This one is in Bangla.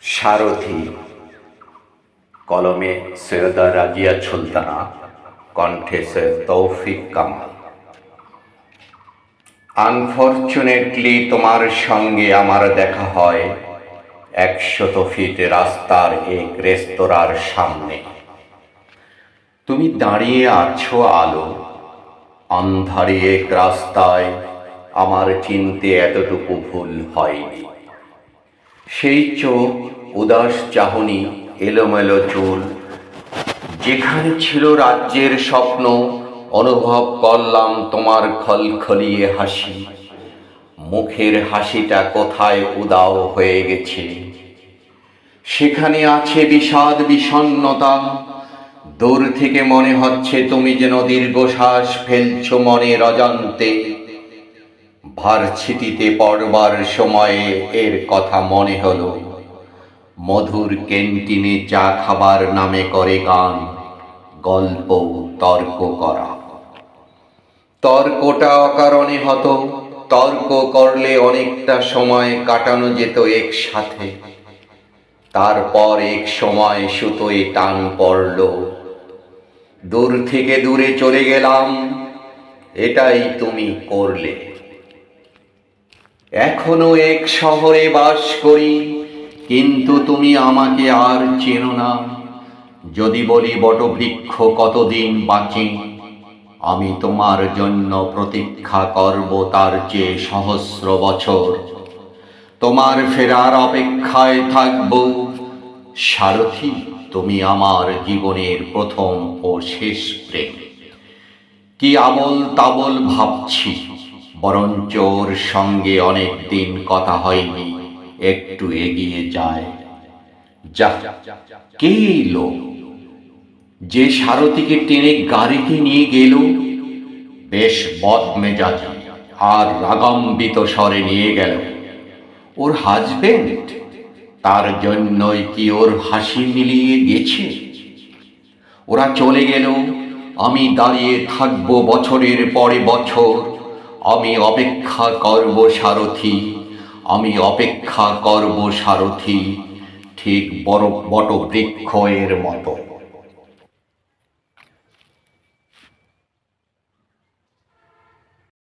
সারথি, কলমে সৈয়দা রাজিয়া সুলতানা, কণ্ঠে সৈয়দ তৌফিক কামাল। আনফরচুনেটলি তোমার সঙ্গে আমার দেখা হয় 100 ফিট রাস্তার এক রেস্তোরাঁর সামনে। তুমি দাঁড়িয়ে আছো আলো, অন্ধারে এক রাস্তায়। আমার চিনতে এতটুকু ভুল হয়নি। সেই চোখ, উদাস চাহনি, এলোমেলো চুল, যেখানে ছিল রাজ্যের স্বপ্ন, অনুভব করলাম তোমার খলখলিয়ে হাসি। মুখের হাসিটা কোথায় উদাও হয়ে গেছে। সেখানে আছে বিষাদ, বিষণ্ণতা। দূর থেকে মনে হচ্ছে তুমি যেন দীর্ঘশ্বাস ফেলছো মনের অজান্তে। ভার্সিটিতে পড়বার সময়ে এর কথা মনে হলো। মধুর ক্যান্টিনে চা খাবার নামে করে গান, গল্প, তর্ক করা। তর্কটা অকারণে হতো। তর্ক করলে অনেকটা সময় কাটানো যেত একসাথে। তারপর এক সময় সুতোয় টান পড়ল। দূর থেকে দূরে চলে গেলাম। এটাই তুমি করলে। এখনো এক শহরে বাস করি, কিন্তু তুমি আমাকে আর চেনো না। যদি বলি বটবৃক্ষ কতদিন বাঁচে, আমি তোমার জন্য প্রতীক্ষা করব তার চেয়ে সহস্র বছর। তোমার ফেরার অপেক্ষায় থাকব। সারথি, তুমি আমার জীবনের প্রথম ও শেষ প্রেম। কি আবল তাবল ভাবছি, বরঞ্চ ওর সঙ্গে অনেক দিন কথা হয়নি। একটু এগিয়ে যায়। যা, কে এলো? যে সারথিকে টেনে গাড়িতে নিয়ে গেল, বেশ বদমেজাজি আর রাগান্বিত স্বরে নিয়ে গেল। ওর হাজবেন্ড? তার জন্যই কি ওর হাসি মিলিয়ে গেছে? ওরা চলে গেল। আমি দাঁড়িয়ে থাকবো বছরের পরে বছর। আমি অপেক্ষা করব সারথি, আমি অপেক্ষা করব সারথি, ঠিক বড় বটবৃক্ষ এর মতো।